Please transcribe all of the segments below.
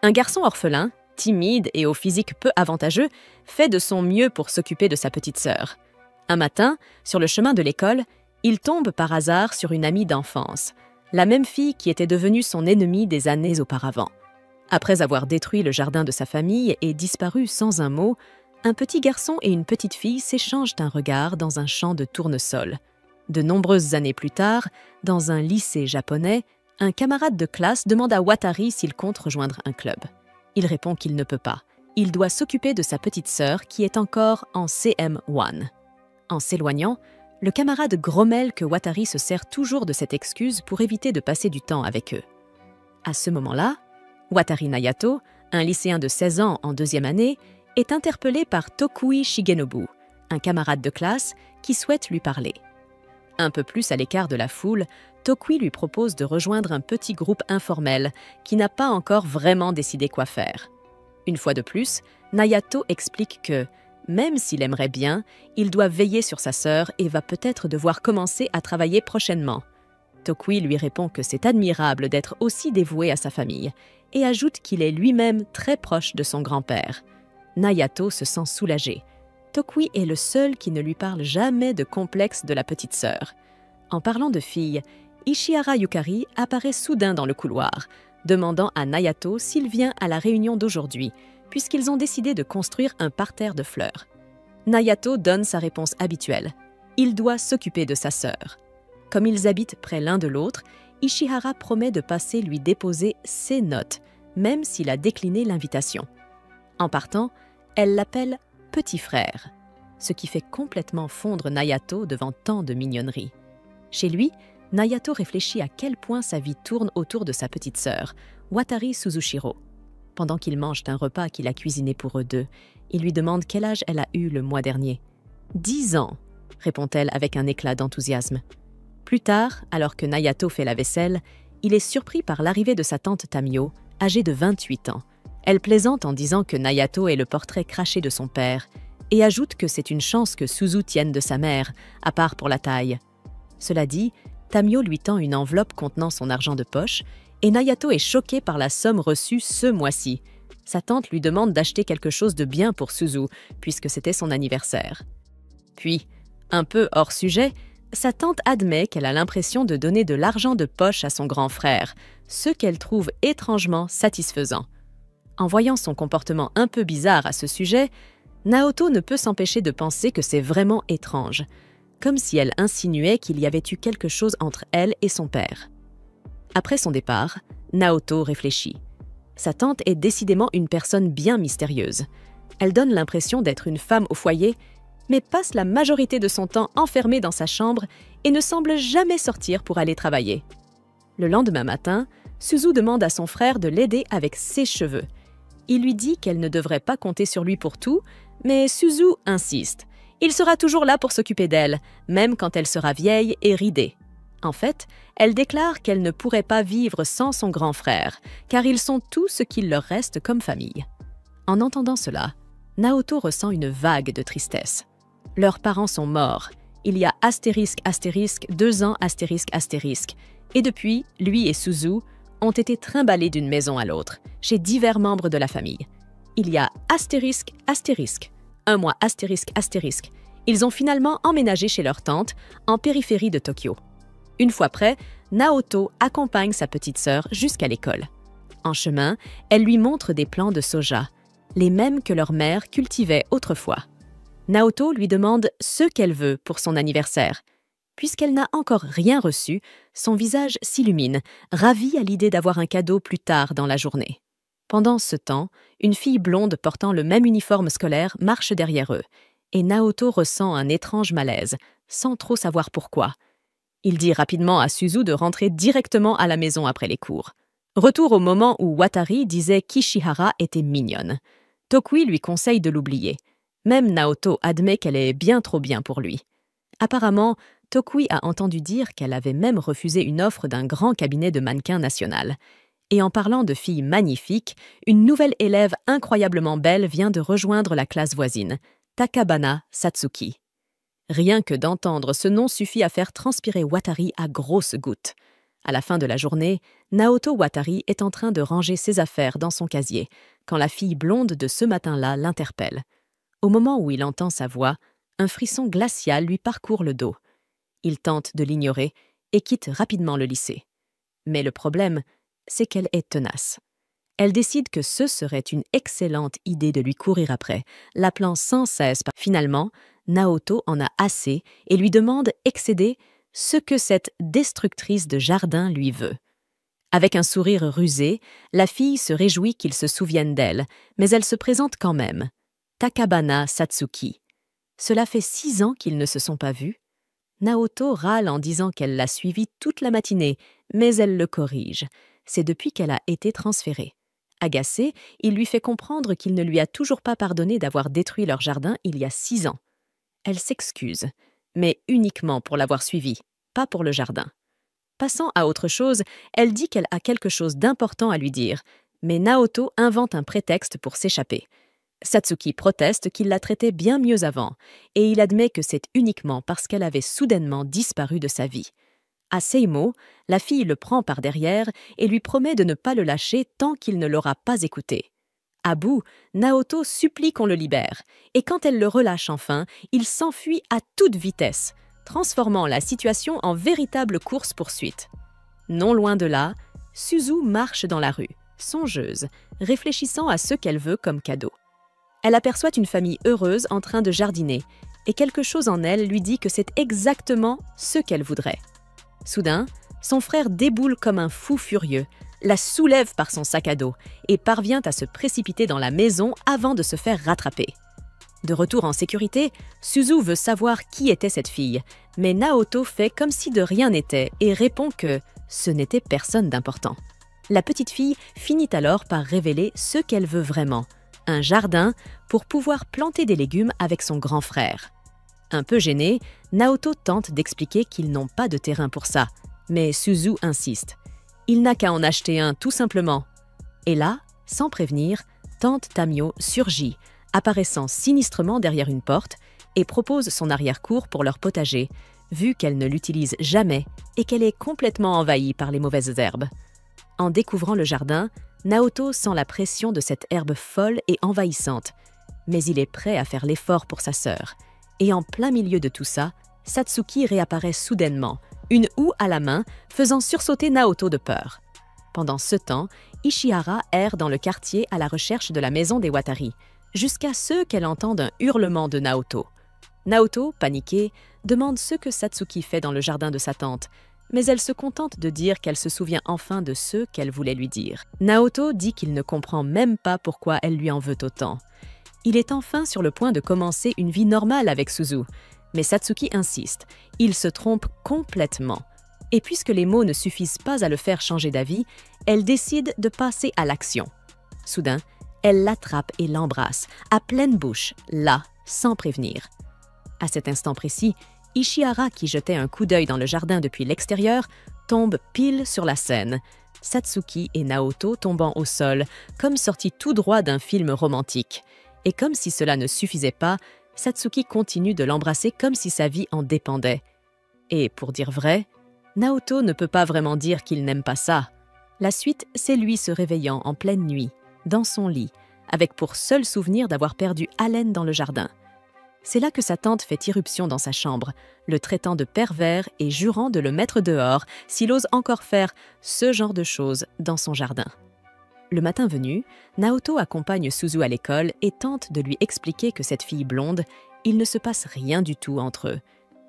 Un garçon orphelin, timide et au physique peu avantageux, fait de son mieux pour s'occuper de sa petite sœur. Un matin, sur le chemin de l'école, il tombe par hasard sur une amie d'enfance, la même fille qui était devenue son ennemie des années auparavant. Après avoir détruit le jardin de sa famille et disparu sans un mot, un petit garçon et une petite fille s'échangent un regard dans un champ de tournesol. De nombreuses années plus tard, dans un lycée japonais, un camarade de classe demande à Watari s'il compte rejoindre un club. Il répond qu'il ne peut pas. Il doit s'occuper de sa petite sœur qui est encore en CM1. En s'éloignant, le camarade grommelle que Watari se sert toujours de cette excuse pour éviter de passer du temps avec eux. À ce moment-là, Watari Nayato, un lycéen de 16 ans en deuxième année, est interpellé par Tokui Shigenobu, un camarade de classe qui souhaite lui parler. Un peu plus à l'écart de la foule, Tokui lui propose de rejoindre un petit groupe informel qui n'a pas encore vraiment décidé quoi faire. Une fois de plus, Nayato explique que, même s'il aimerait bien, il doit veiller sur sa sœur et va peut-être devoir commencer à travailler prochainement. Tokui lui répond que c'est admirable d'être aussi dévoué à sa famille et ajoute qu'il est lui-même très proche de son grand-père. Nayato se sent soulagé. Tokui est le seul qui ne lui parle jamais de complexe de la petite sœur. En parlant de filles, Ishihara Yukari apparaît soudain dans le couloir, demandant à Nayato s'il vient à la réunion d'aujourd'hui, puisqu'ils ont décidé de construire un parterre de fleurs. Nayato donne sa réponse habituelle. Il doit s'occuper de sa sœur. Comme ils habitent près l'un de l'autre, Ishihara promet de passer lui déposer ses notes, même s'il a décliné l'invitation. En partant, elle l'appelle « petit frère », ce qui fait complètement fondre Nayato devant tant de mignonneries. Chez lui, Nayato réfléchit à quel point sa vie tourne autour de sa petite sœur, Watari Suzushiro. Pendant qu'ils mangent un repas qu'il a cuisiné pour eux deux, il lui demande quel âge elle a eu le mois dernier. « 10 ans », répond-elle avec un éclat d'enthousiasme. Plus tard, alors que Nayato fait la vaisselle, il est surpris par l'arrivée de sa tante Tamio, âgée de 28 ans. Elle plaisante en disant que Nayato est le portrait craché de son père et ajoute que c'est une chance que Suzu tienne de sa mère, à part pour la taille. Cela dit, Tamio lui tend une enveloppe contenant son argent de poche et Nayato est choqué par la somme reçue ce mois-ci. Sa tante lui demande d'acheter quelque chose de bien pour Suzu, puisque c'était son anniversaire. Puis, un peu hors sujet, sa tante admet qu'elle a l'impression de donner de l'argent de poche à son grand frère, ce qu'elle trouve étrangement satisfaisant. En voyant son comportement un peu bizarre à ce sujet, Naoto ne peut s'empêcher de penser que c'est vraiment étrange, comme si elle insinuait qu'il y avait eu quelque chose entre elle et son père. Après son départ, Naoto réfléchit. Sa tante est décidément une personne bien mystérieuse. Elle donne l'impression d'être une femme au foyer, mais passe la majorité de son temps enfermée dans sa chambre et ne semble jamais sortir pour aller travailler. Le lendemain matin, Suzu demande à son frère de l'aider avec ses cheveux. Il lui dit qu'elle ne devrait pas compter sur lui pour tout, mais Suzu insiste. Il sera toujours là pour s'occuper d'elle, même quand elle sera vieille et ridée. En fait, elle déclare qu'elle ne pourrait pas vivre sans son grand frère, car ils sont tout ce qu'il leur reste comme famille. En entendant cela, Naoto ressent une vague de tristesse. Leurs parents sont morts. Il y a astérisque, astérisque, 2 ans, astérisque, astérisque. Et depuis, lui et Suzu ont été trimballés d'une maison à l'autre, chez divers membres de la famille. Il y a astérisque, astérisque, 1 mois astérisque, astérisque. Ils ont finalement emménagé chez leur tante, en périphérie de Tokyo. Une fois près, Naoto accompagne sa petite sœur jusqu'à l'école. En chemin, elle lui montre des plants de soja, les mêmes que leur mère cultivait autrefois. Naoto lui demande ce qu'elle veut pour son anniversaire. Puisqu'elle n'a encore rien reçu, son visage s'illumine, ravie à l'idée d'avoir un cadeau plus tard dans la journée. Pendant ce temps, une fille blonde portant le même uniforme scolaire marche derrière eux, et Naoto ressent un étrange malaise, sans trop savoir pourquoi. Il dit rapidement à Suzu de rentrer directement à la maison après les cours. Retour au moment où Watari disait qu'Ishihara était mignonne. Tokui lui conseille de l'oublier. Même Naoto admet qu'elle est bien trop bien pour lui. Apparemment, Tokui a entendu dire qu'elle avait même refusé une offre d'un grand cabinet de mannequins national. Et en parlant de filles magnifiques, une nouvelle élève incroyablement belle vient de rejoindre la classe voisine, Takabana Satsuki. Rien que d'entendre ce nom suffit à faire transpirer Watari à grosses gouttes. À la fin de la journée, Naoto Watari est en train de ranger ses affaires dans son casier, quand la fille blonde de ce matin-là l'interpelle. Au moment où il entend sa voix, un frisson glacial lui parcourt le dos. Il tente de l'ignorer et quitte rapidement le lycée. Mais le problème, c'est qu'elle est tenace. Elle décide que ce serait une excellente idée de lui courir après, l'appelant sans cesse. Finalement, Naoto en a assez et lui demande excédé ce que cette destructrice de jardin lui veut. Avec un sourire rusé, la fille se réjouit qu'il se souvienne d'elle, mais elle se présente quand même. Takabana Satsuki. Cela fait 6 ans qu'ils ne se sont pas vus. Naoto râle en disant qu'elle l'a suivi toute la matinée, mais elle le corrige. C'est depuis qu'elle a été transférée. Agacé, il lui fait comprendre qu'il ne lui a toujours pas pardonné d'avoir détruit leur jardin il y a 6 ans. Elle s'excuse, mais uniquement pour l'avoir suivi, pas pour le jardin. Passant à autre chose, elle dit qu'elle a quelque chose d'important à lui dire, mais Naoto invente un prétexte pour s'échapper. Satsuki proteste qu'il l'a traitée bien mieux avant, et il admet que c'est uniquement parce qu'elle avait soudainement disparu de sa vie. À ces mots, la fille le prend par derrière et lui promet de ne pas le lâcher tant qu'il ne l'aura pas écouté. À bout, Naoto supplie qu'on le libère, et quand elle le relâche enfin, il s'enfuit à toute vitesse, transformant la situation en véritable course-poursuite. Non loin de là, Suzu marche dans la rue, songeuse, réfléchissant à ce qu'elle veut comme cadeau. Elle aperçoit une famille heureuse en train de jardiner, et quelque chose en elle lui dit que c'est exactement ce qu'elle voudrait. Soudain, son frère déboule comme un fou furieux, la soulève par son sac à dos et parvient à se précipiter dans la maison avant de se faire rattraper. De retour en sécurité, Suzu veut savoir qui était cette fille, mais Naoto fait comme si de rien n'était et répond que ce n'était personne d'important. La petite fille finit alors par révéler ce qu'elle veut vraiment, un jardin pour pouvoir planter des légumes avec son grand frère. Un peu gêné, Naoto tente d'expliquer qu'ils n'ont pas de terrain pour ça, mais Suzu insiste. Il n'a qu'à en acheter un, tout simplement. Et là, sans prévenir, tante Tamio surgit, apparaissant sinistrement derrière une porte, et propose son arrière-cour pour leur potager, vu qu'elle ne l'utilise jamais et qu'elle est complètement envahie par les mauvaises herbes. En découvrant le jardin, Naoto sent la pression de cette herbe folle et envahissante, mais il est prêt à faire l'effort pour sa sœur. Et en plein milieu de tout ça, Satsuki réapparaît soudainement, une houe à la main, faisant sursauter Naoto de peur. Pendant ce temps, Ishihara erre dans le quartier à la recherche de la maison des Watari, jusqu'à ce qu'elle entende un hurlement de Naoto. Naoto, paniquée, demande ce que Satsuki fait dans le jardin de sa tante, mais elle se contente de dire qu'elle se souvient enfin de ce qu'elle voulait lui dire. Naoto dit qu'il ne comprend même pas pourquoi elle lui en veut autant. Il est enfin sur le point de commencer une vie normale avec Suzu, mais Satsuki insiste, il se trompe complètement. Et puisque les mots ne suffisent pas à le faire changer d'avis, elle décide de passer à l'action. Soudain, elle l'attrape et l'embrasse, à pleine bouche, là, sans prévenir. À cet instant précis, Ishihara, qui jetait un coup d'œil dans le jardin depuis l'extérieur, tombe pile sur la scène. Satsuki et Naoto tombant au sol, comme sortis tout droit d'un film romantique. Et comme si cela ne suffisait pas, Satsuki continue de l'embrasser comme si sa vie en dépendait. Et pour dire vrai, Naoto ne peut pas vraiment dire qu'il n'aime pas ça. La suite, c'est lui se réveillant en pleine nuit, dans son lit, avec pour seul souvenir d'avoir perdu haleine dans le jardin. C'est là que sa tante fait irruption dans sa chambre, le traitant de pervers et jurant de le mettre dehors s'il ose encore faire ce genre de choses dans son jardin. Le matin venu, Naoto accompagne Suzu à l'école et tente de lui expliquer que cette fille blonde, il ne se passe rien du tout entre eux.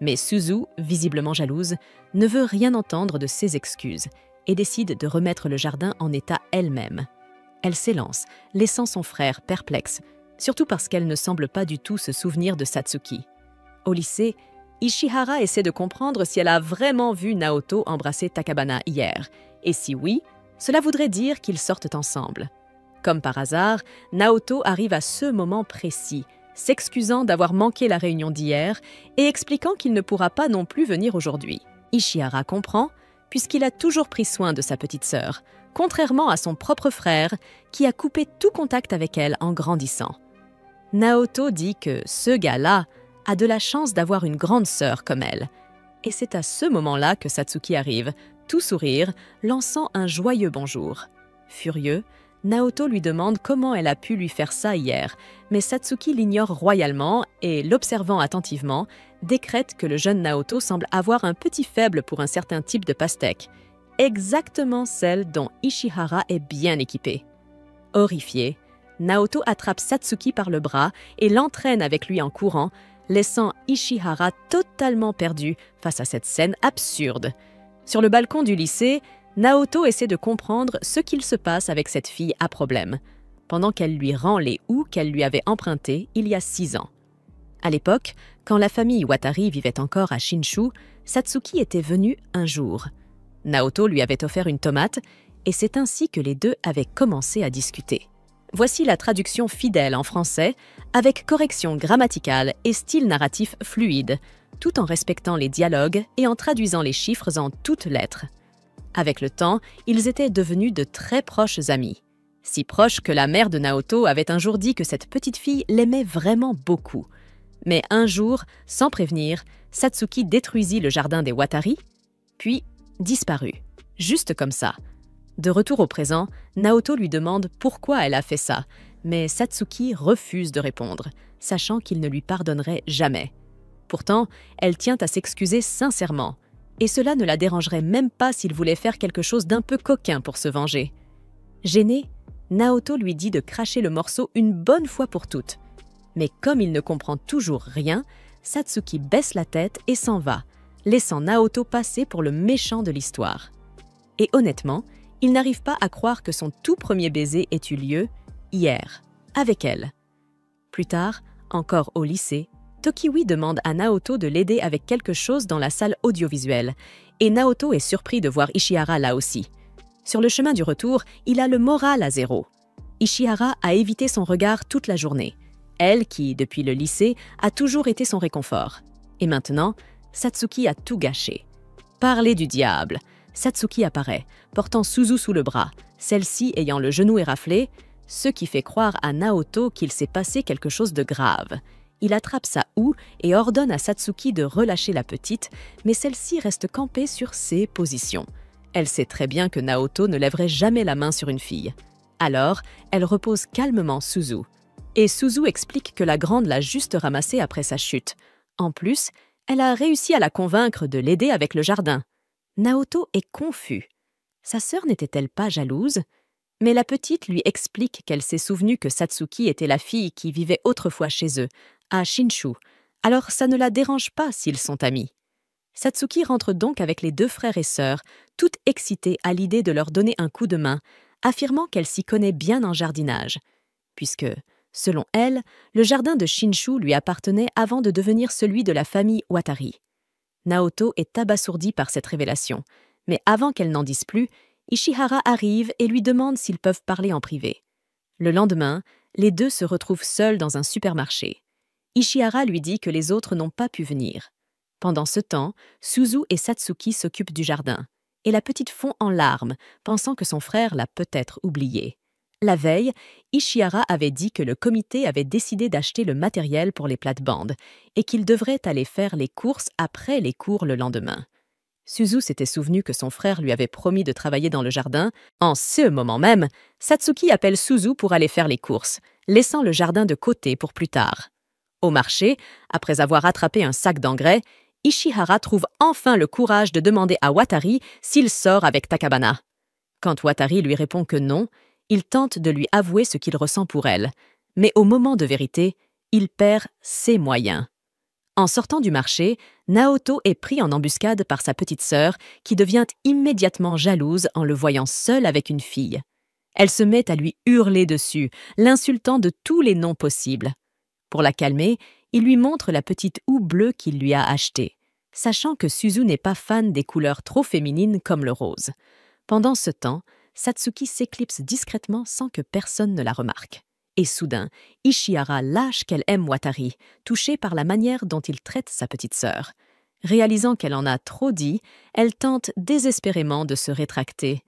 Mais Suzu, visiblement jalouse, ne veut rien entendre de ses excuses et décide de remettre le jardin en état elle-même. Elle s'élance, laissant son frère perplexe, surtout parce qu'elle ne semble pas du tout se souvenir de Satsuki. Au lycée, Ishihara essaie de comprendre si elle a vraiment vu Naoto embrasser Takabana hier, et si oui, cela voudrait dire qu'ils sortent ensemble. Comme par hasard, Naoto arrive à ce moment précis, s'excusant d'avoir manqué la réunion d'hier et expliquant qu'il ne pourra pas non plus venir aujourd'hui. Ishihara comprend, puisqu'il a toujours pris soin de sa petite sœur, contrairement à son propre frère, qui a coupé tout contact avec elle en grandissant. Naoto dit que ce gars-là a de la chance d'avoir une grande sœur comme elle. Et c'est à ce moment-là que Satsuki arrive, tout sourire, lançant un joyeux bonjour. Furieux, Naoto lui demande comment elle a pu lui faire ça hier, mais Satsuki l'ignore royalement et, l'observant attentivement, décrète que le jeune Naoto semble avoir un petit faible pour un certain type de pastèque, exactement celle dont Ishihara est bien équipé. Horrifié, Naoto attrape Satsuki par le bras et l'entraîne avec lui en courant, laissant Ishihara totalement perdu face à cette scène absurde. Sur le balcon du lycée, Naoto essaie de comprendre ce qu'il se passe avec cette fille à problème, pendant qu'elle lui rend les houes qu'elle lui avait empruntées il y a 6 ans. À l'époque, quand la famille Watari vivait encore à Shinshu, Satsuki était venue un jour. Naoto lui avait offert une tomate, et c'est ainsi que les deux avaient commencé à discuter. Voici la traduction fidèle en français, avec correction grammaticale et style narratif fluide, tout en respectant les dialogues et en traduisant les chiffres en toutes lettres. Avec le temps, ils étaient devenus de très proches amis. Si proches que la mère de Naoto avait un jour dit que cette petite fille l'aimait vraiment beaucoup. Mais un jour, sans prévenir, Satsuki détruisit le jardin des Watari, puis disparut, juste comme ça. De retour au présent, Naoto lui demande pourquoi elle a fait ça, mais Satsuki refuse de répondre, sachant qu'il ne lui pardonnerait jamais. Pourtant, elle tient à s'excuser sincèrement, et cela ne la dérangerait même pas s'il voulait faire quelque chose d'un peu coquin pour se venger. Gêné, Naoto lui dit de cracher le morceau une bonne fois pour toutes. Mais comme il ne comprend toujours rien, Satsuki baisse la tête et s'en va, laissant Naoto passer pour le méchant de l'histoire. Et honnêtement, il n'arrive pas à croire que son tout premier baiser ait eu lieu hier, avec elle. Plus tard, encore au lycée, Tokiwi demande à Naoto de l'aider avec quelque chose dans la salle audiovisuelle, et Naoto est surpris de voir Ishihara là aussi. Sur le chemin du retour, il a le moral à zéro. Ishihara a évité son regard toute la journée, elle qui, depuis le lycée, a toujours été son réconfort. Et maintenant, Satsuki a tout gâché. Parler du diable. Satsuki apparaît, portant Suzu sous le bras, celle-ci ayant le genou éraflé, ce qui fait croire à Naoto qu'il s'est passé quelque chose de grave. Il attrape sa houe et ordonne à Satsuki de relâcher la petite, mais celle-ci reste campée sur ses positions. Elle sait très bien que Naoto ne lèverait jamais la main sur une fille. Alors, elle repose calmement Suzu. Et Suzu explique que la grande l'a juste ramassée après sa chute. En plus, elle a réussi à la convaincre de l'aider avec le jardin. Naoto est confus. Sa sœur n'était-elle pas jalouse? Mais la petite lui explique qu'elle s'est souvenue que Satsuki était la fille qui vivait autrefois chez eux, à Shinshu, alors ça ne la dérange pas s'ils sont amis. Satsuki rentre donc avec les 2 frères et sœurs, toute excitée à l'idée de leur donner un coup de main, affirmant qu'elle s'y connaît bien en jardinage, puisque, selon elle, le jardin de Shinshu lui appartenait avant de devenir celui de la famille Watari. Naoto est abasourdie par cette révélation, mais avant qu'elle n'en dise plus, Ishihara arrive et lui demande s'ils peuvent parler en privé. Le lendemain, les deux se retrouvent seuls dans un supermarché. Ishihara lui dit que les autres n'ont pas pu venir. Pendant ce temps, Suzu et Satsuki s'occupent du jardin, et la petite fond en larmes, pensant que son frère l'a peut-être oubliée. La veille, Ishihara avait dit que le comité avait décidé d'acheter le matériel pour les plates-bandes et qu'il devrait aller faire les courses après les cours le lendemain. Suzu s'était souvenu que son frère lui avait promis de travailler dans le jardin. En ce moment même, Satsuki appelle Suzu pour aller faire les courses, laissant le jardin de côté pour plus tard. Au marché, après avoir attrapé un sac d'engrais, Ishihara trouve enfin le courage de demander à Watari s'il sort avec Takabana. Quand Watari lui répond que non, il tente de lui avouer ce qu'il ressent pour elle. Mais au moment de vérité, il perd ses moyens. En sortant du marché, Naoto est pris en embuscade par sa petite sœur qui devient immédiatement jalouse en le voyant seul avec une fille. Elle se met à lui hurler dessus, l'insultant de tous les noms possibles. Pour la calmer, il lui montre la petite houe bleue qu'il lui a achetée, sachant que Suzu n'est pas fan des couleurs trop féminines comme le rose. Pendant ce temps, Satsuki s'éclipse discrètement sans que personne ne la remarque. Et soudain, Ishihara lâche qu'elle aime Watari, touchée par la manière dont il traite sa petite sœur. Réalisant qu'elle en a trop dit, elle tente désespérément de se rétracter,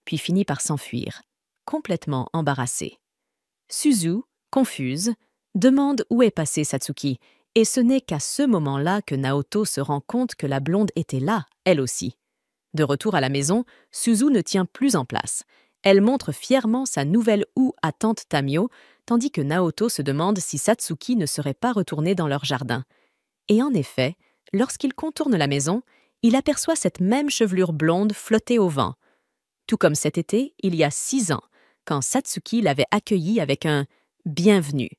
puis finit par s'enfuir, complètement embarrassée. Suzu, confuse, demande où est passée Satsuki, et ce n'est qu'à ce moment-là que Naoto se rend compte que la blonde était là, elle aussi. De retour à la maison, Suzu ne tient plus en place. Elle montre fièrement sa nouvelle houe à tante Tamio, tandis que Naoto se demande si Satsuki ne serait pas retourné dans leur jardin. Et en effet, lorsqu'il contourne la maison, il aperçoit cette même chevelure blonde flotter au vent. Tout comme cet été, il y a 6 ans, quand Satsuki l'avait accueilli avec un « bienvenue ».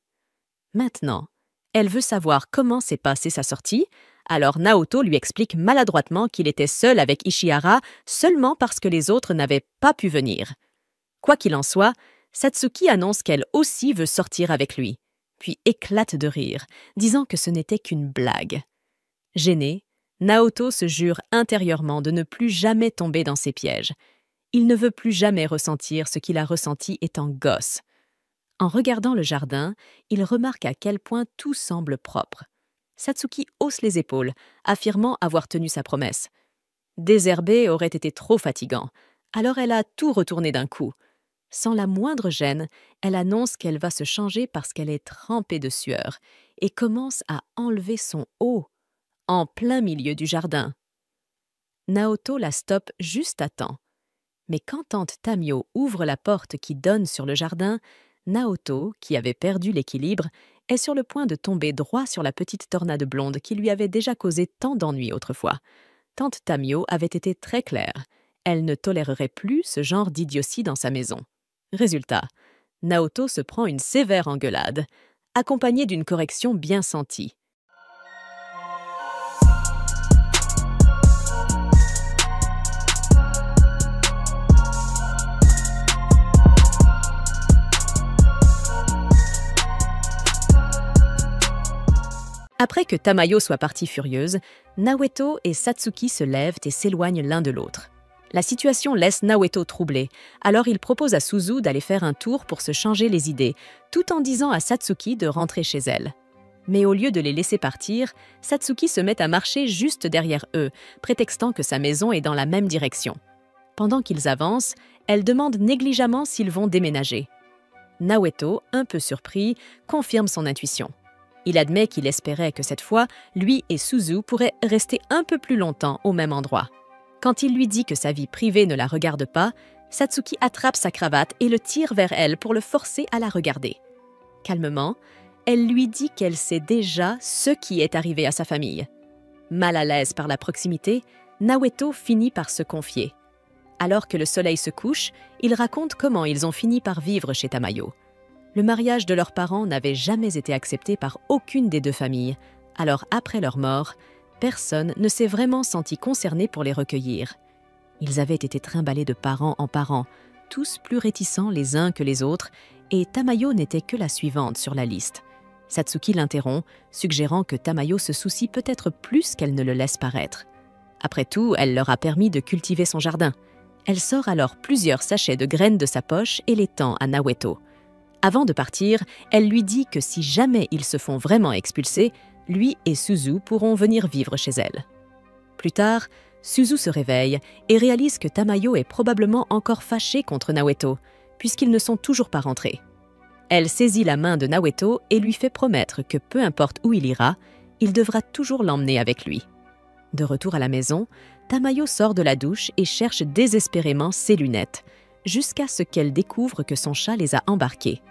Maintenant, elle veut savoir comment s'est passée sa sortie, alors Naoto lui explique maladroitement qu'il était seul avec Ishihara seulement parce que les autres n'avaient pas pu venir. Quoi qu'il en soit, Satsuki annonce qu'elle aussi veut sortir avec lui, puis éclate de rire, disant que ce n'était qu'une blague. Gêné, Naoto se jure intérieurement de ne plus jamais tomber dans ses pièges. Il ne veut plus jamais ressentir ce qu'il a ressenti étant gosse. En regardant le jardin, il remarque à quel point tout semble propre. Satsuki hausse les épaules, affirmant avoir tenu sa promesse. Désherber aurait été trop fatigant, alors elle a tout retourné d'un coup. Sans la moindre gêne, elle annonce qu'elle va se changer parce qu'elle est trempée de sueur et commence à enlever son haut, en plein milieu du jardin. Naoto la stoppe juste à temps. Mais quand tante Tamio ouvre la porte qui donne sur le jardin, Naoto, qui avait perdu l'équilibre, est sur le point de tomber droit sur la petite tornade blonde qui lui avait déjà causé tant d'ennuis autrefois. Tante Tamio avait été très claire. Elle ne tolérerait plus ce genre d'idiotie dans sa maison. Résultat, Naoto se prend une sévère engueulade, accompagnée d'une correction bien sentie. Après que Tamayo soit partie furieuse, Naoto et Satsuki se lèvent et s'éloignent l'un de l'autre. La situation laisse Naoto troublé, alors il propose à Suzu d'aller faire un tour pour se changer les idées, tout en disant à Satsuki de rentrer chez elle. Mais au lieu de les laisser partir, Satsuki se met à marcher juste derrière eux, prétextant que sa maison est dans la même direction. Pendant qu'ils avancent, elle demande négligemment s'ils vont déménager. Naoto, un peu surpris, confirme son intuition. Il admet qu'il espérait que cette fois, lui et Suzu pourraient rester un peu plus longtemps au même endroit. Quand il lui dit que sa vie privée ne la regarde pas, Satsuki attrape sa cravate et le tire vers elle pour le forcer à la regarder. Calmement, elle lui dit qu'elle sait déjà ce qui est arrivé à sa famille. Mal à l'aise par la proximité, Naoto finit par se confier. Alors que le soleil se couche, il raconte comment ils ont fini par vivre chez Tamayo. Le mariage de leurs parents n'avait jamais été accepté par aucune des deux familles, alors après leur mort, personne ne s'est vraiment senti concerné pour les recueillir. Ils avaient été trimballés de parent en parent, tous plus réticents les uns que les autres, et Tamayo n'était que la suivante sur la liste. Satsuki l'interrompt, suggérant que Tamayo se soucie peut-être plus qu'elle ne le laisse paraître. Après tout, elle leur a permis de cultiver son jardin. Elle sort alors plusieurs sachets de graines de sa poche et les tend à Naoto. Avant de partir, elle lui dit que si jamais ils se font vraiment expulser, lui et Suzu pourront venir vivre chez elle. Plus tard, Suzu se réveille et réalise que Tamayo est probablement encore fâché contre Naoto, puisqu'ils ne sont toujours pas rentrés. Elle saisit la main de Naoto et lui fait promettre que peu importe où il ira, il devra toujours l'emmener avec lui. De retour à la maison, Tamayo sort de la douche et cherche désespérément ses lunettes, jusqu'à ce qu'elle découvre que son chat les a embarquées.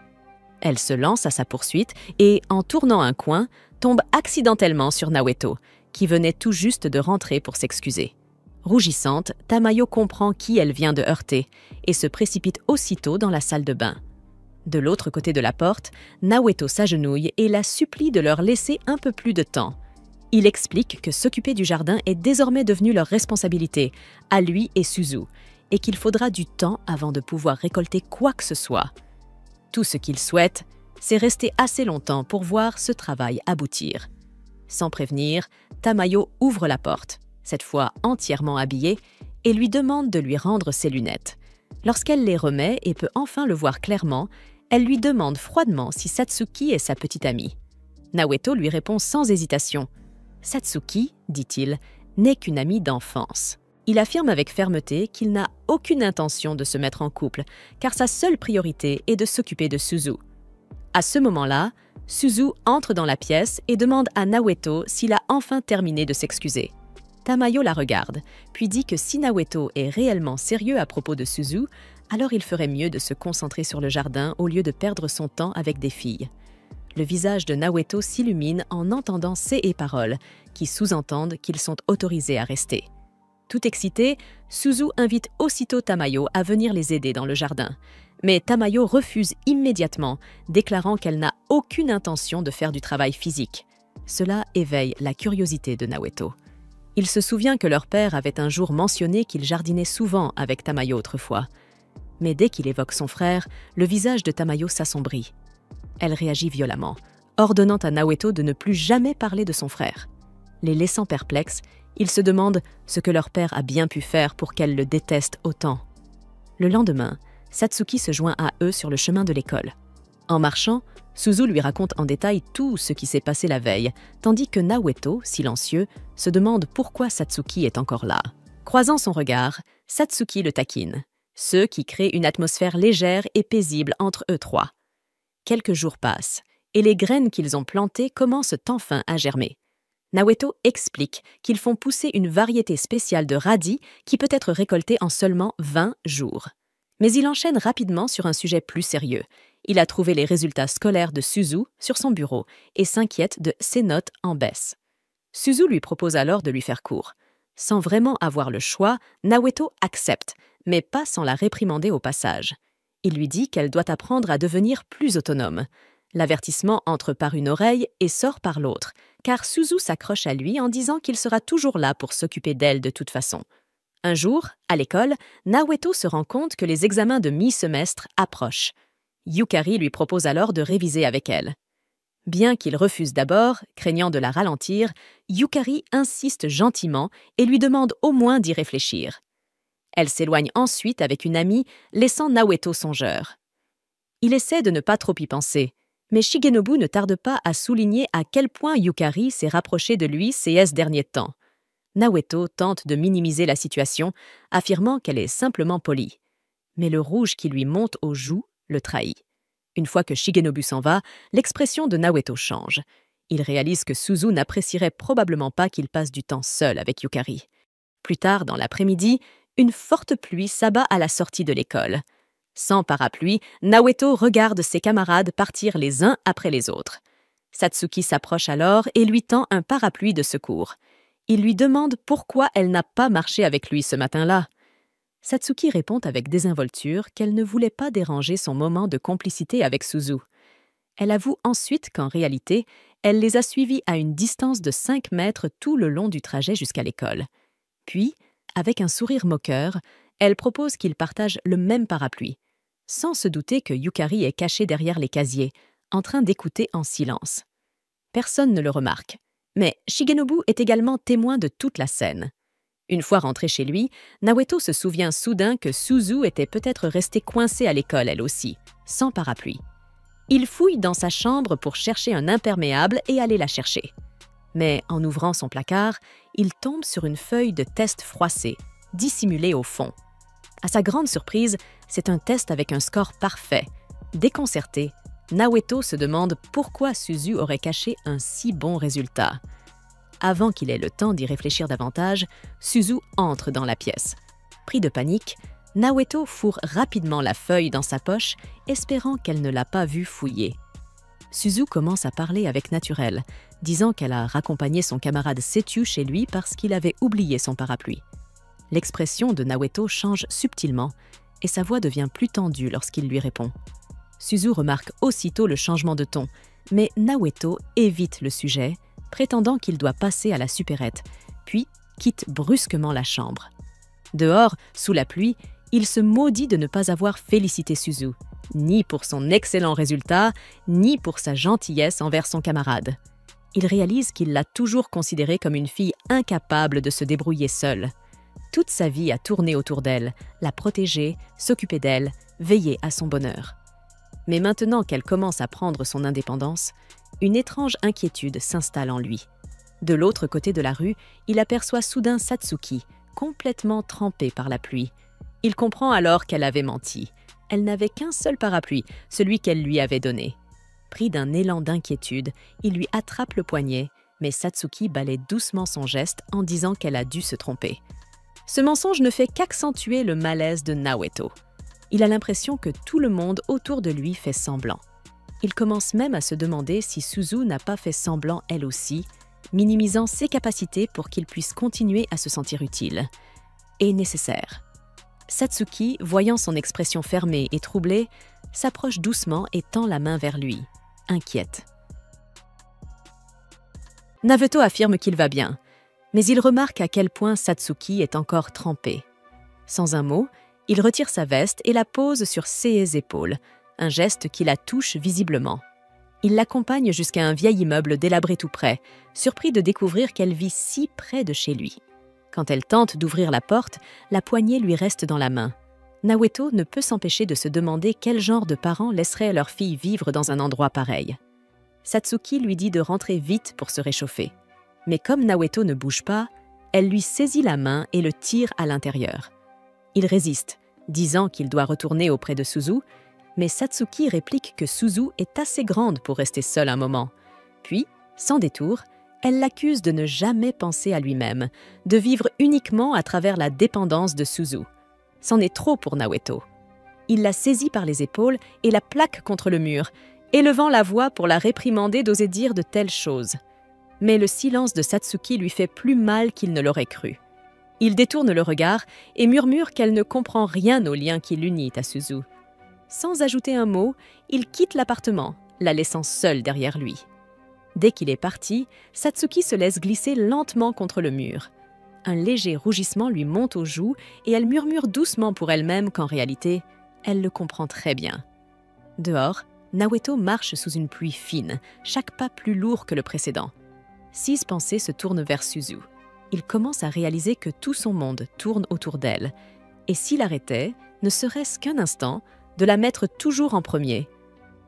Elle se lance à sa poursuite et, en tournant un coin, tombe accidentellement sur Naoto, qui venait tout juste de rentrer pour s'excuser. Rougissante, Tamayo comprend qui elle vient de heurter et se précipite aussitôt dans la salle de bain. De l'autre côté de la porte, Naoto s'agenouille et la supplie de leur laisser un peu plus de temps. Il explique que s'occuper du jardin est désormais devenu leur responsabilité, à lui et Suzu, et qu'il faudra du temps avant de pouvoir récolter quoi que ce soit. Tout ce qu'il souhaite, c'est rester assez longtemps pour voir ce travail aboutir. Sans prévenir, Tamayo ouvre la porte, cette fois entièrement habillée, et lui demande de lui rendre ses lunettes. Lorsqu'elle les remet et peut enfin le voir clairement, elle lui demande froidement si Satsuki est sa petite amie. Naoto lui répond sans hésitation. « Satsuki, dit-il, n'est qu'une amie d'enfance. » Il affirme avec fermeté qu'il n'a aucune intention de se mettre en couple, car sa seule priorité est de s'occuper de Suzu. À ce moment-là, Suzu entre dans la pièce et demande à Naoto s'il a enfin terminé de s'excuser. Tamayo la regarde, puis dit que si Naoto est réellement sérieux à propos de Suzu, alors il ferait mieux de se concentrer sur le jardin au lieu de perdre son temps avec des filles. Le visage de Naoto s'illumine en entendant ces paroles, qui sous-entendent qu'ils sont autorisés à rester. Tout excité, Suzu invite aussitôt Tamayo à venir les aider dans le jardin. Mais Tamayo refuse immédiatement, déclarant qu'elle n'a aucune intention de faire du travail physique. Cela éveille la curiosité de Naoto. Il se souvient que leur père avait un jour mentionné qu'il jardinait souvent avec Tamayo autrefois. Mais dès qu'il évoque son frère, le visage de Tamayo s'assombrit. Elle réagit violemment, ordonnant à Naoto de ne plus jamais parler de son frère. Les laissant perplexes, ils se demandent ce que leur père a bien pu faire pour qu'elle le déteste autant. Le lendemain, Satsuki se joint à eux sur le chemin de l'école. En marchant, Suzu lui raconte en détail tout ce qui s'est passé la veille, tandis que Naoto, silencieux, se demande pourquoi Satsuki est encore là. Croisant son regard, Satsuki le taquine, ce qui crée une atmosphère légère et paisible entre eux trois. Quelques jours passent, et les graines qu'ils ont plantées commencent enfin à germer. Naoto explique qu'ils font pousser une variété spéciale de radis qui peut être récoltée en seulement 20 jours. Mais il enchaîne rapidement sur un sujet plus sérieux. Il a trouvé les résultats scolaires de Suzu sur son bureau et s'inquiète de ses notes en baisse. Suzu lui propose alors de lui faire cours. Sans vraiment avoir le choix, Naoto accepte, mais pas sans la réprimander au passage. Il lui dit qu'elle doit apprendre à devenir plus autonome. L'avertissement entre par une oreille et sort par l'autre, car Suzu s'accroche à lui en disant qu'il sera toujours là pour s'occuper d'elle de toute façon. Un jour, à l'école, Naoto se rend compte que les examens de mi-semestre approchent. Yukari lui propose alors de réviser avec elle. Bien qu'il refuse d'abord, craignant de la ralentir, Yukari insiste gentiment et lui demande au moins d'y réfléchir. Elle s'éloigne ensuite avec une amie, laissant Naoto songeur. Il essaie de ne pas trop y penser, mais Shigenobu ne tarde pas à souligner à quel point Yukari s'est rapprochée de lui ces derniers temps. Naoto tente de minimiser la situation, affirmant qu'elle est simplement polie. Mais le rouge qui lui monte aux joues le trahit. Une fois que Shigenobu s'en va, l'expression de Naoto change. Il réalise que Suzu n'apprécierait probablement pas qu'il passe du temps seul avec Yukari. Plus tard, dans l'après-midi, une forte pluie s'abat à la sortie de l'école. Sans parapluie, Naoto regarde ses camarades partir les uns après les autres. Satsuki s'approche alors et lui tend un parapluie de secours. Il lui demande pourquoi elle n'a pas marché avec lui ce matin-là. Satsuki répond avec désinvolture qu'elle ne voulait pas déranger son moment de complicité avec Suzu. Elle avoue ensuite qu'en réalité, elle les a suivis à une distance de 5 mètres tout le long du trajet jusqu'à l'école. Puis, avec un sourire moqueur, elle propose qu'ils partagent le même parapluie, sans se douter que Yukari est cachée derrière les casiers, en train d'écouter en silence. Personne ne le remarque, mais Shigenobu est également témoin de toute la scène. Une fois rentrée chez lui, Naoto se souvient soudain que Suzu était peut-être restée coincée à l'école elle aussi, sans parapluie. Il fouille dans sa chambre pour chercher un imperméable et aller la chercher. Mais en ouvrant son placard, il tombe sur une feuille de test froissée, dissimulée au fond. À sa grande surprise, c'est un test avec un score parfait. Déconcerté, Naoto se demande pourquoi Suzu aurait caché un si bon résultat. Avant qu'il ait le temps d'y réfléchir davantage, Suzu entre dans la pièce. Pris de panique, Naoto fourre rapidement la feuille dans sa poche, espérant qu'elle ne l'a pas vue fouiller. Suzu commence à parler avec naturel, disant qu'elle a raccompagné son camarade Setyu chez lui parce qu'il avait oublié son parapluie. L'expression de Naoto change subtilement et sa voix devient plus tendue lorsqu'il lui répond. Suzu remarque aussitôt le changement de ton, mais Naoto évite le sujet, prétendant qu'il doit passer à la supérette, puis quitte brusquement la chambre. Dehors, sous la pluie, il se maudit de ne pas avoir félicité Suzu, ni pour son excellent résultat, ni pour sa gentillesse envers son camarade. Il réalise qu'il l'a toujours considérée comme une fille incapable de se débrouiller seule. Toute sa vie a tourné autour d'elle, la protéger, s'occuper d'elle, veiller à son bonheur. Mais maintenant qu'elle commence à prendre son indépendance, une étrange inquiétude s'installe en lui. De l'autre côté de la rue, il aperçoit soudain Satsuki, complètement trempée par la pluie. Il comprend alors qu'elle avait menti. Elle n'avait qu'un seul parapluie, celui qu'elle lui avait donné. Pris d'un élan d'inquiétude, il lui attrape le poignet Mais Satsuki balaie doucement son geste en disant qu'elle a dû se tromper. Ce mensonge ne fait qu'accentuer le malaise de Naoto. Il a l'impression que tout le monde autour de lui fait semblant. Il commence même à se demander si Suzu n'a pas fait semblant elle aussi, minimisant ses capacités pour qu'il puisse continuer à se sentir utile et nécessaire. Satsuki, voyant son expression fermée et troublée, s'approche doucement et tend la main vers lui, inquiète. Naveto affirme qu'il va bien, mais il remarque à quel point Satsuki est encore trempée. Sans un mot, il retire sa veste et la pose sur ses épaules, un geste qui la touche visiblement. Il l'accompagne jusqu'à un vieil immeuble délabré tout près, surpris de découvrir qu'elle vit si près de chez lui. Quand elle tente d'ouvrir la porte, la poignée lui reste dans la main. Naoto ne peut s'empêcher de se demander quel genre de parents laisseraient leur fille vivre dans un endroit pareil. Satsuki lui dit de rentrer vite pour se réchauffer. Mais comme Naoto ne bouge pas, elle lui saisit la main et le tire à l'intérieur. Il résiste, disant qu'il doit retourner auprès de Suzu, mais Satsuki réplique que Suzu est assez grande pour rester seule un moment. Puis, sans détour, elle l'accuse de ne jamais penser à lui-même, de vivre uniquement à travers la dépendance de Suzu. C'en est trop pour Naoto. Il la saisit par les épaules et la plaque contre le mur, élevant la voix pour la réprimander d'oser dire de telles choses. Mais le silence de Satsuki lui fait plus mal qu'il ne l'aurait cru. Il détourne le regard et murmure qu'elle ne comprend rien au lien qui l'unit à Suzu. Sans ajouter un mot, il quitte l'appartement, la laissant seule derrière lui. Dès qu'il est parti, Satsuki se laisse glisser lentement contre le mur. Un léger rougissement lui monte aux joues et elle murmure doucement pour elle-même qu'en réalité, elle le comprend très bien. Dehors, Naoto marche sous une pluie fine, chaque pas plus lourd que le précédent. Six pensées se tournent vers Suzu. Il commence à réaliser que tout son monde tourne autour d'elle. Et s'il arrêtait, ne serait-ce qu'un instant, de la mettre toujours en premier,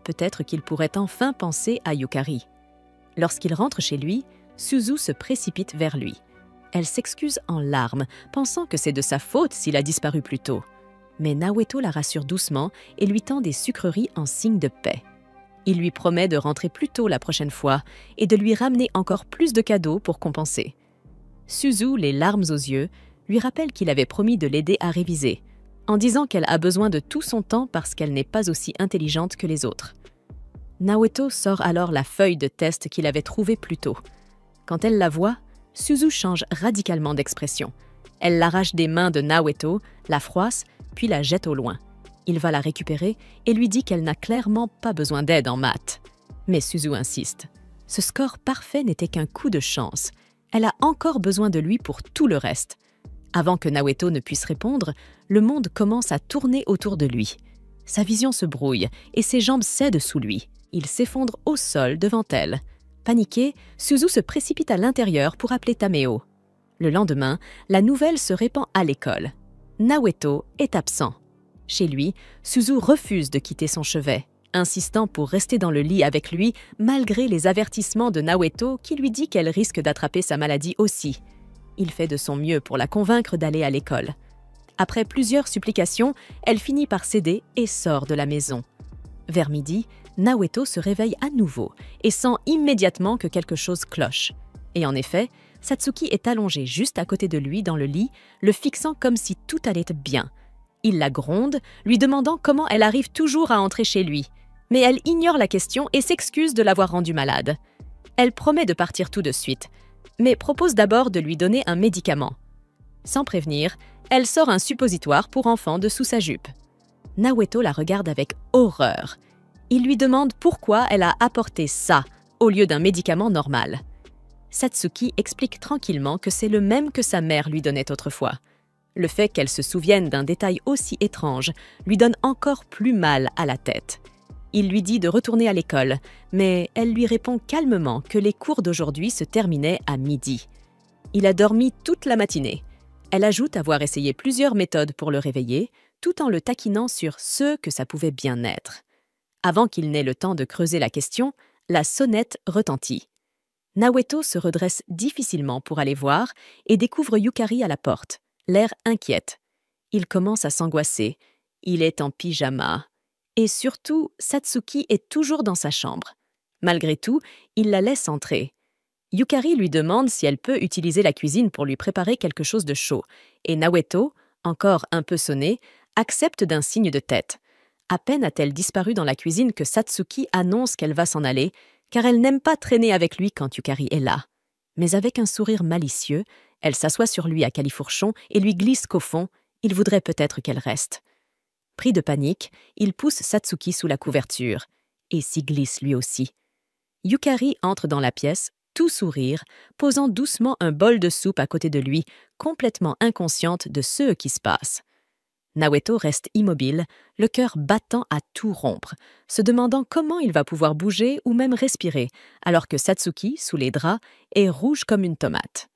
peut-être qu'il pourrait enfin penser à Yukari. Lorsqu'il rentre chez lui, Suzu se précipite vers lui. Elle s'excuse en larmes, pensant que c'est de sa faute s'il a disparu plus tôt. Mais Naoto la rassure doucement et lui tend des sucreries en signe de paix. Il lui promet de rentrer plus tôt la prochaine fois et de lui ramener encore plus de cadeaux pour compenser. Suzu, les larmes aux yeux, lui rappelle qu'il avait promis de l'aider à réviser, en disant qu'elle a besoin de tout son temps parce qu'elle n'est pas aussi intelligente que les autres. Naoto sort alors la feuille de test qu'il avait trouvée plus tôt. Quand elle la voit, Suzu change radicalement d'expression. Elle l'arrache des mains de Naoto, la froisse, puis la jette au loin. Il va la récupérer et lui dit qu'elle n'a clairement pas besoin d'aide en maths. Mais Suzu insiste. Ce score parfait n'était qu'un coup de chance. Elle a encore besoin de lui pour tout le reste. Avant que Naoto ne puisse répondre, le monde commence à tourner autour de lui. Sa vision se brouille et ses jambes cèdent sous lui. Il s'effondre au sol devant elle. Paniquée, Suzu se précipite à l'intérieur pour appeler Tameo. Le lendemain, la nouvelle se répand à l'école. Naoto est absent. Chez lui, Suzu refuse de quitter son chevet, insistant pour rester dans le lit avec lui malgré les avertissements de Naoto qui lui dit qu'elle risque d'attraper sa maladie aussi. Il fait de son mieux pour la convaincre d'aller à l'école. Après plusieurs supplications, elle finit par céder et sort de la maison. Vers midi, Naoto se réveille à nouveau et sent immédiatement que quelque chose cloche. Et en effet, Satsuki est allongée juste à côté de lui dans le lit, le fixant comme si tout allait bien. Il la gronde, lui demandant comment elle arrive toujours à entrer chez lui. Mais elle ignore la question et s'excuse de l'avoir rendue malade. Elle promet de partir tout de suite, mais propose d'abord de lui donner un médicament. Sans prévenir, elle sort un suppositoire pour enfant de sous sa jupe. Naoto la regarde avec horreur. Il lui demande pourquoi elle a apporté ça au lieu d'un médicament normal. Satsuki explique tranquillement que c'est le même que sa mère lui donnait autrefois. Le fait qu'elle se souvienne d'un détail aussi étrange lui donne encore plus mal à la tête. Il lui dit de retourner à l'école, mais elle lui répond calmement que les cours d'aujourd'hui se terminaient à midi. Il a dormi toute la matinée. Elle ajoute avoir essayé plusieurs méthodes pour le réveiller, tout en le taquinant sur ce que ça pouvait bien être. Avant qu'il n'ait le temps de creuser la question, la sonnette retentit. Naoto se redresse difficilement pour aller voir et découvre Yukari à la porte, l'air inquiète. Il commence à s'angoisser. Il est en pyjama. Et surtout, Satsuki est toujours dans sa chambre. Malgré tout, il la laisse entrer. Yukari lui demande si elle peut utiliser la cuisine pour lui préparer quelque chose de chaud, et Naoto, encore un peu sonné, accepte d'un signe de tête. À peine a-t-elle disparu dans la cuisine que Satsuki annonce qu'elle va s'en aller, car elle n'aime pas traîner avec lui quand Yukari est là. Mais avec un sourire malicieux, elle s'assoit sur lui à califourchon et lui glisse qu'au fond, il voudrait peut-être qu'elle reste. Pris de panique, il pousse Satsuki sous la couverture, et s'y glisse lui aussi. Yukari entre dans la pièce, tout sourire, posant doucement un bol de soupe à côté de lui, complètement inconsciente de ce qui se passe. Naoto reste immobile, le cœur battant à tout rompre, se demandant comment il va pouvoir bouger ou même respirer, alors que Satsuki, sous les draps, est rouge comme une tomate.